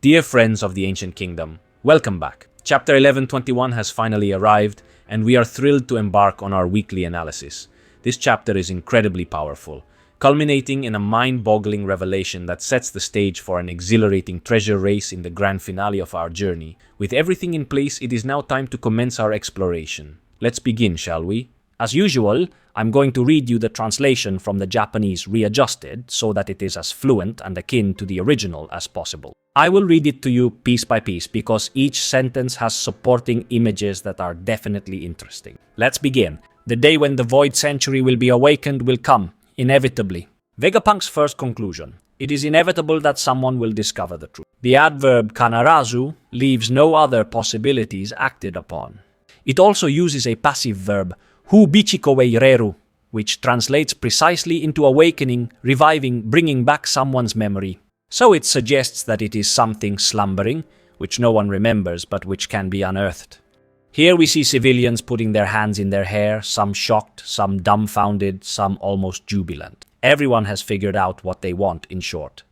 Dear friends of the Ancient Kingdom, welcome back. Chapter 1121 has finally arrived, and we are thrilled to embark on our weekly analysis. This chapter is incredibly powerful, culminating in a mind-boggling revelation that sets the stage for an exhilarating treasure race in the grand finale of our journey. With everything in place, it is now time to commence our exploration. Let's begin, shall we? As usual, I'm going to read you the translation from the Japanese readjusted so that it is as fluent and akin to the original as possible. I will read it to you piece by piece because each sentence has supporting images that are definitely interesting. Let's begin. The day when the Void Century will be awakened will come, inevitably. Vegapunk's first conclusion. It is inevitable that someone will discover the truth. The adverb kanarazu leaves no other possibilities acted upon. It also uses a passive verb, hu bichiko weireru, which translates precisely into awakening, reviving, bringing back someone's memory. So it suggests that it is something slumbering, which no one remembers but which can be unearthed. Here we see civilians putting their hands in their hair, some shocked, some dumbfounded, some almost jubilant. Everyone has figured out what they want, in short.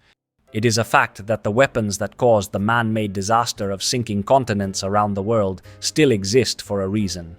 It is a fact that the weapons that caused the man-made disaster of sinking continents around the world still exist for a reason.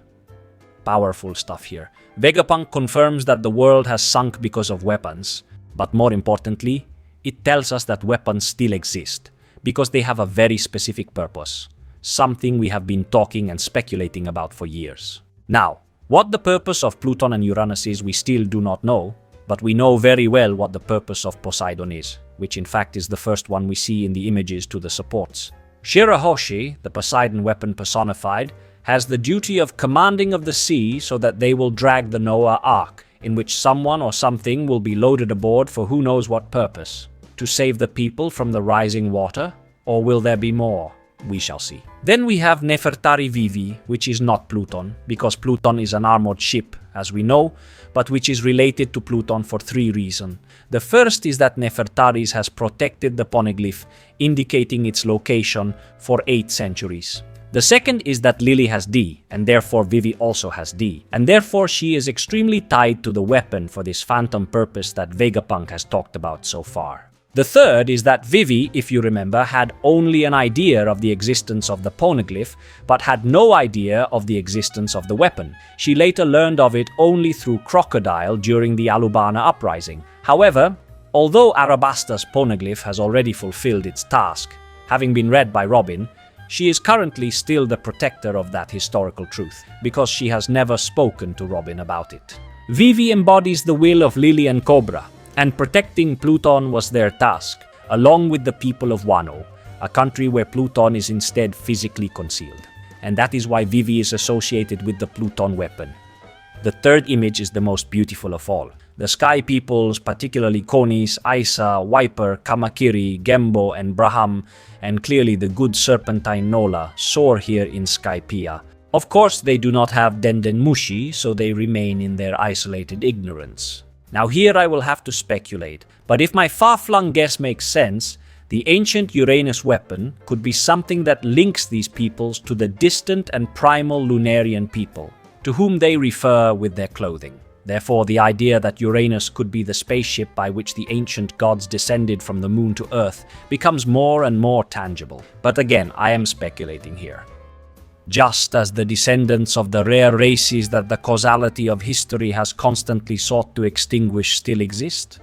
Powerful stuff here. Vegapunk confirms that the world has sunk because of weapons, but more importantly, it tells us that weapons still exist, because they have a very specific purpose, something we have been talking and speculating about for years. Now, what the purpose of Pluton and Uranus is we still do not know, but we know very well what the purpose of Poseidon is, which in fact is the first one we see in the images to the supports. Shirahoshi, the Poseidon weapon personified, has the duty of commanding of the sea so that they will drag the Noah Ark, in which someone or something will be loaded aboard for who knows what purpose. To save the people from the rising water? Or will there be more? We shall see. Then we have Nefertari Vivi, which is not Pluton, because Pluton is an armored ship, as we know, but which is related to Pluton for three reasons. The first is that Nefertaris has protected the poneglyph, indicating its location for 8 centuries. The second is that Lily has D, and therefore Vivi also has D, and therefore she is extremely tied to the weapon for this phantom purpose that Vegapunk has talked about so far. The third is that Vivi, if you remember, had only an idea of the existence of the poneglyph, but had no idea of the existence of the weapon. She later learned of it only through Crocodile during the Alubana uprising. However, although Arabasta's poneglyph has already fulfilled its task, having been read by Robin, she is currently still the protector of that historical truth, because she has never spoken to Robin about it. Vivi embodies the will of Lily and Cobra, and protecting Pluton was their task, along with the people of Wano, a country where Pluton is instead physically concealed. And that is why Vivi is associated with the Pluton weapon. The third image is the most beautiful of all. The Sky Peoples, particularly Konis, Aisa, Wiper, Kamakiri, Gembo, and Braham, and clearly the good Serpentine Nola, soar here in Skypiea. Of course, they do not have Denden Mushi, so they remain in their isolated ignorance. Now here I will have to speculate, but if my far-flung guess makes sense, the ancient Uranus weapon could be something that links these peoples to the distant and primal Lunarian people, to whom they refer with their clothing. Therefore, the idea that Uranus could be the spaceship by which the ancient gods descended from the moon to Earth becomes more and more tangible. But again, I am speculating here. Just as the descendants of the rare races that the causality of history has constantly sought to extinguish still exist.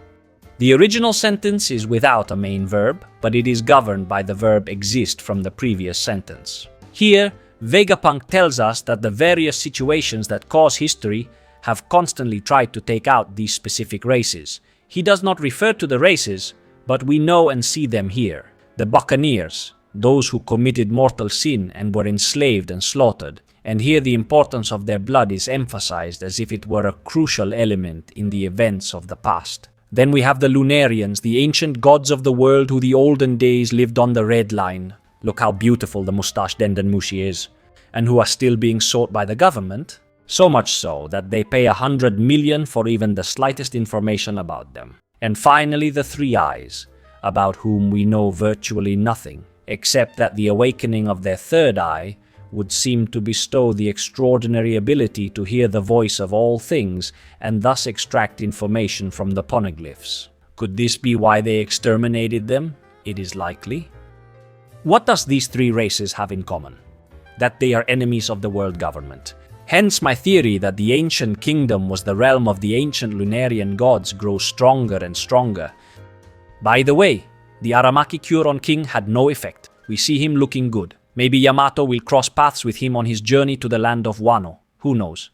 The original sentence is without a main verb, but it is governed by the verb exist from the previous sentence. Here, Vegapunk tells us that the various situations that cause history have constantly tried to take out these specific races. He does not refer to the races, but we know and see them here. The Buccaneers, those who committed mortal sin and were enslaved and slaughtered, and here the importance of their blood is emphasized as if it were a crucial element in the events of the past. Then we have the Lunarians, the ancient gods of the world who the olden days lived on the Red Line. Look how beautiful the mustache Denden Mushi is, and who are still being sought by the government, so much so that they pay 100 million for even the slightest information about them. And finally the Three Eyes, about whom we know virtually nothing, except that the awakening of their third eye would seem to bestow the extraordinary ability to hear the voice of all things and thus extract information from the poneglyphs. Could this be why they exterminated them? It is likely. What does these three races have in common? That they are enemies of the world government. Hence my theory that the ancient kingdom was the realm of the ancient Lunarian gods grows stronger and stronger. By the way, the Aramaki cure on King had no effect. We see him looking good. Maybe Yamato will cross paths with him on his journey to the land of Wano. Who knows?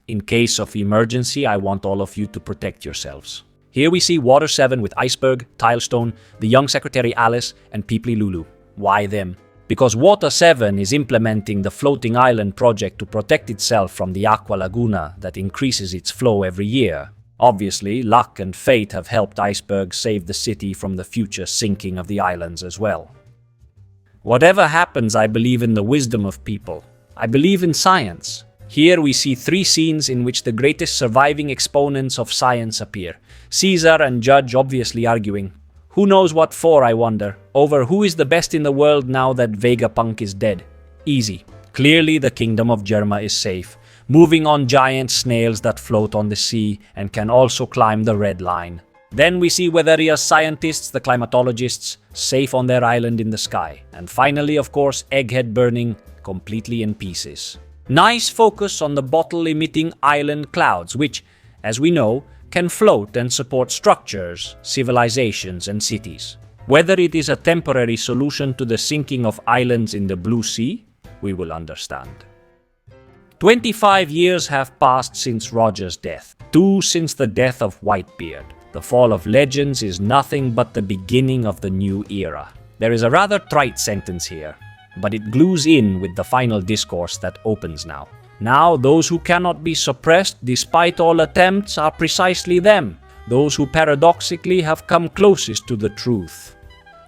In case of emergency, I want all of you to protect yourselves. Here we see Water 7 with Iceberg, Tilestone, the young Secretary Alice, and Peeply Lulu. Why them? Because Water 7 is implementing the floating island project to protect itself from the Aqua Laguna that increases its flow every year. Obviously, luck and fate have helped Iceberg save the city from the future sinking of the islands as well. Whatever happens, I believe in the wisdom of people. I believe in science. Here we see three scenes in which the greatest surviving exponents of science appear. Caesar and Judge obviously arguing. Who knows what for, I wonder, over who is the best in the world now that Vegapunk is dead. Easy. Clearly the kingdom of Germa is safe, moving on giant snails that float on the sea and can also climb the red line. Then we see Weatheria's scientists, the climatologists, safe on their island in the sky. And finally, of course, Egghead burning completely in pieces. Nice focus on the bottle-emitting island clouds, which, as we know, can float and support structures, civilizations, and cities. Whether it is a temporary solution to the sinking of islands in the Blue Sea, we will understand. 25 years have passed since Roger's death, 2 since the death of Whitebeard. The fall of legends is nothing but the beginning of the new era. There is a rather trite sentence here, but it glues in with the final discourse that opens now. Now, those who cannot be suppressed despite all attempts are precisely them, those who paradoxically have come closest to the truth.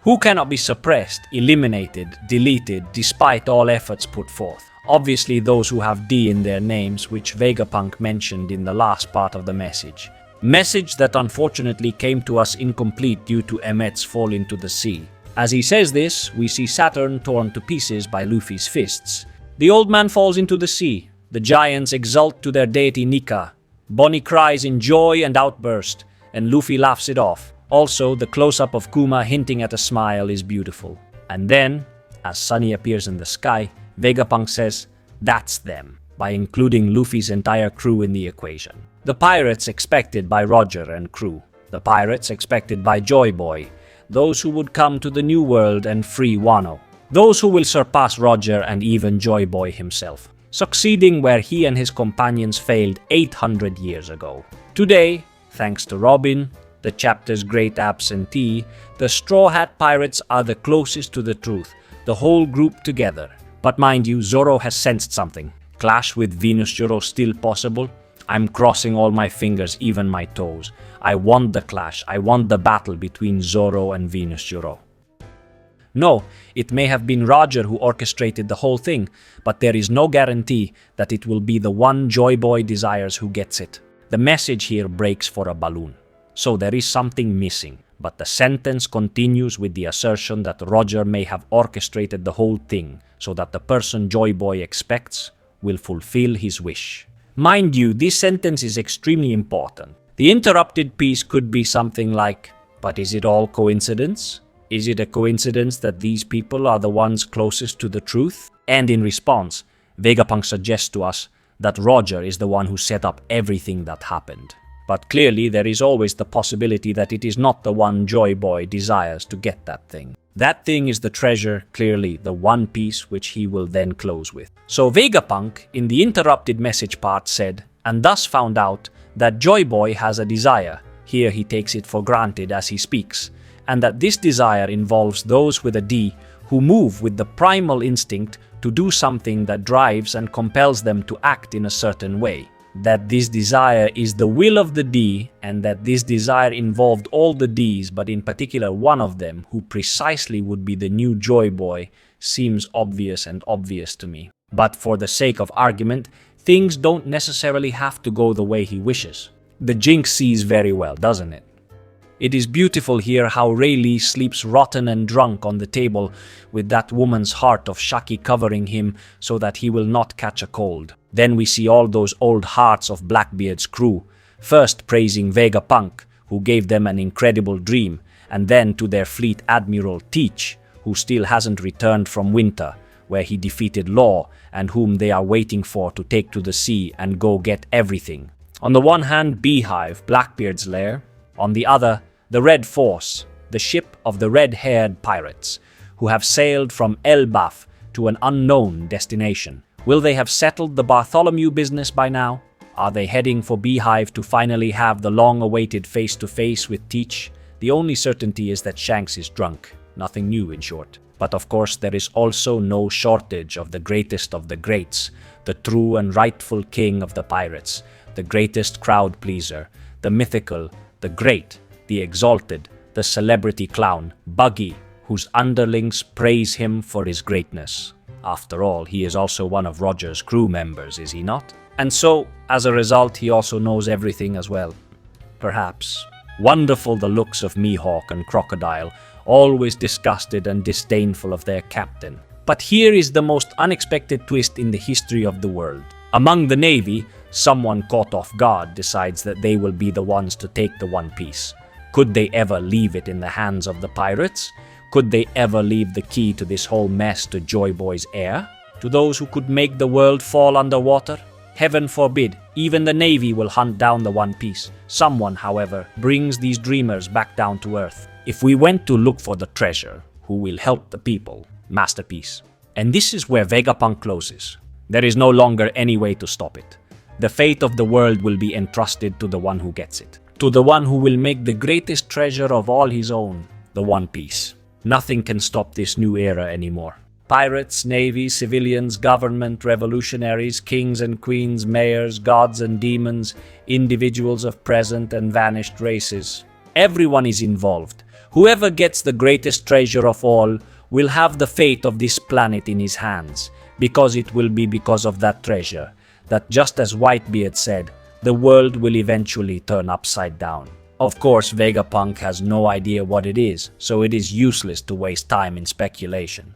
Who cannot be suppressed, eliminated, deleted despite all efforts put forth? Obviously those who have D in their names, which Vegapunk mentioned in the last part of the message. Message that unfortunately came to us incomplete due to Emmet's fall into the sea. As he says this, we see Saturn torn to pieces by Luffy's fists. The old man falls into the sea. The giants exult to their deity Nika. Bonney cries in joy and outburst, and Luffy laughs it off. Also, the close-up of Kuma hinting at a smile is beautiful. And then, as Sunny appears in the sky, Vegapunk says, "That's them," by including Luffy's entire crew in the equation. The pirates expected by Roger and crew. The pirates expected by Joy Boy. Those who would come to the New World and free Wano. Those who will surpass Roger and even Joy Boy himself, succeeding where he and his companions failed 800 years ago. Today, thanks to Robin, the chapter's great absentee, the Straw Hat Pirates are the closest to the truth, the whole group together. But mind you, Zoro has sensed something. Clash with Venus Zoro still possible? I'm crossing all my fingers, even my toes. I want the clash, I want the battle between Zoro and Venus Zoro. No, it may have been Roger who orchestrated the whole thing, but there is no guarantee that it will be the one Joy Boy desires who gets it. The message here breaks for a balloon. So there is something missing, but the sentence continues with the assertion that Roger may have orchestrated the whole thing, so that the person Joy Boy expects will fulfill his wish. Mind you, this sentence is extremely important. The interrupted piece could be something like, "But is it all coincidence? Is it a coincidence that these people are the ones closest to the truth?" And in response, Vegapunk suggests to us that Roger is the one who set up everything that happened. But clearly there is always the possibility that it is not the one Joy Boy desires to get that thing. That thing is the treasure, clearly the one piece which he will then close with. So Vegapunk, in the interrupted message part, said, and thus found out that Joy Boy has a desire, here he takes it for granted as he speaks, and that this desire involves those with a D who move with the primal instinct to do something that drives and compels them to act in a certain way. That this desire is the will of the D, and that this desire involved all the Ds, but in particular one of them, who precisely would be the new Joy Boy, seems obvious and obvious to me. But for the sake of argument, things don't necessarily have to go the way he wishes. The Jinx sees very well, doesn't it? It is beautiful here how Rayleigh sleeps rotten and drunk on the table, with that woman's heart of Shaki covering him so that he will not catch a cold. Then we see all those old hearts of Blackbeard's crew, first praising Vegapunk, who gave them an incredible dream, and then to their fleet admiral Teach, who still hasn't returned from winter, where he defeated Law and whom they are waiting for to take to the sea and go get everything. On the one hand, Beehive, Blackbeard's lair. On the other, the Red Force, the ship of the red-haired pirates, who have sailed from Elbaf to an unknown destination. Will they have settled the Bartholomew business by now? Are they heading for Beehive to finally have the long-awaited face-to-face with Teach? The only certainty is that Shanks is drunk. Nothing new, in short. But of course, there is also no shortage of the greatest of the greats, the true and rightful king of the pirates, the greatest crowd pleaser, the mythical, the great, the exalted, the celebrity clown, Buggy, whose underlings praise him for his greatness. After all, he is also one of Roger's crew members, is he not? And so, as a result, he also knows everything as well. Perhaps. Wonderful the looks of Mihawk and Crocodile, always disgusted and disdainful of their captain. But here is the most unexpected twist in the history of the world. Among the Navy, someone caught off guard decides that they will be the ones to take the One Piece. Could they ever leave it in the hands of the pirates? Could they ever leave the key to this whole mess to Joy Boy's heir? To those who could make the world fall underwater? Heaven forbid, even the Navy will hunt down the One Piece. Someone, however, brings these dreamers back down to earth. If we went to look for the treasure, who will help the people? Masterpiece. And this is where Vegapunk closes. There is no longer any way to stop it. The fate of the world will be entrusted to the one who gets it. To the one who will make the greatest treasure of all his own, the One Piece. Nothing can stop this new era anymore. Pirates, navy, civilians, government, revolutionaries, kings and queens, mayors, gods and demons, individuals of present and vanished races. Everyone is involved. Whoever gets the greatest treasure of all will have the fate of this planet in his hands, because it will be because of that treasure, that just as Whitebeard said, the world will eventually turn upside down. Of course, Vegapunk has no idea what it is, so it is useless to waste time in speculation.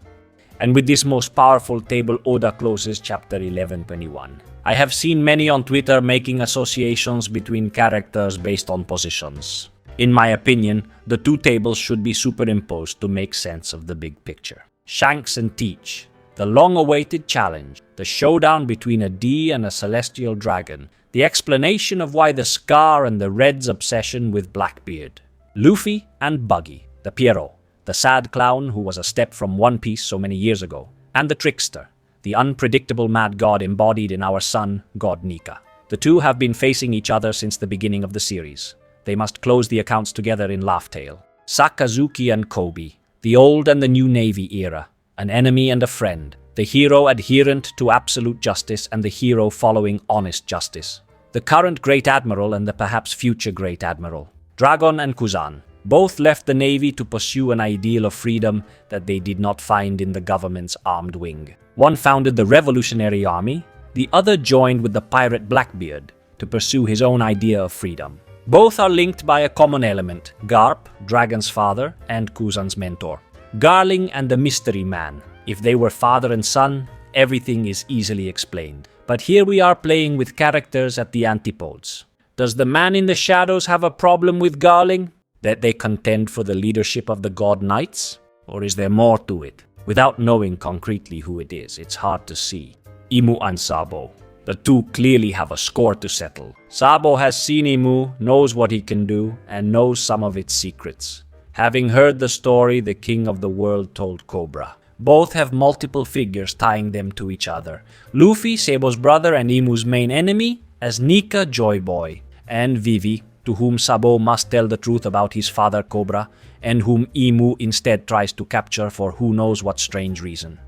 And with this most powerful table, Oda closes chapter 1121. I have seen many on Twitter making associations between characters based on positions. In my opinion, the two tables should be superimposed to make sense of the big picture. Shanks and Teach, the long-awaited challenge, the showdown between a D and a celestial dragon, the explanation of why the Scar and the Red's obsession with Blackbeard. Luffy and Buggy, the Pierrot, the sad clown who was a step from One Piece so many years ago, and the Trickster, the unpredictable mad god embodied in our son, God Nika. The two have been facing each other since the beginning of the series. They must close the accounts together in Laugh Tale. Sakazuki and Kobe, the old and the new Navy era, an enemy and a friend, the hero adherent to absolute justice and the hero following honest justice. The current Great Admiral and the perhaps future Great Admiral. Dragon and Kuzan, both left the Navy to pursue an ideal of freedom that they did not find in the government's armed wing. One founded the Revolutionary Army, the other joined with the pirate Blackbeard to pursue his own idea of freedom. Both are linked by a common element, Garp, Dragon's father, and Kuzan's mentor. Garling and the Mystery Man. If they were father and son, everything is easily explained. But here we are playing with characters at the antipodes. Does the man in the shadows have a problem with Garling? That they contend for the leadership of the God Knights? Or is there more to it? Without knowing concretely who it is, it's hard to see. Imu and Sabo. The two clearly have a score to settle. Sabo has seen Imu, knows what he can do, and knows some of its secrets. Having heard the story the king of the world told Cobra. Both have multiple figures tying them to each other. Luffy, Sabo's brother and Imu's main enemy, as Nika, Joy Boy, and Vivi, to whom Sabo must tell the truth about his father Cobra, and whom Imu instead tries to capture for who knows what strange reason.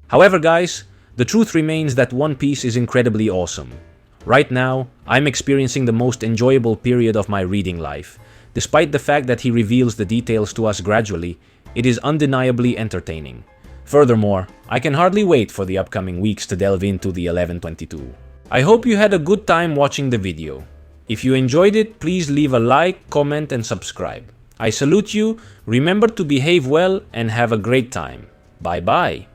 However, guys, the truth remains that One Piece is incredibly awesome. Right now, I'm experiencing the most enjoyable period of my reading life. Despite the fact that he reveals the details to us gradually, it is undeniably entertaining. Furthermore, I can hardly wait for the upcoming weeks to delve into the 1122. I hope you had a good time watching the video. If you enjoyed it, please leave a like, comment, and subscribe. I salute you, remember to behave well, and have a great time. Bye bye.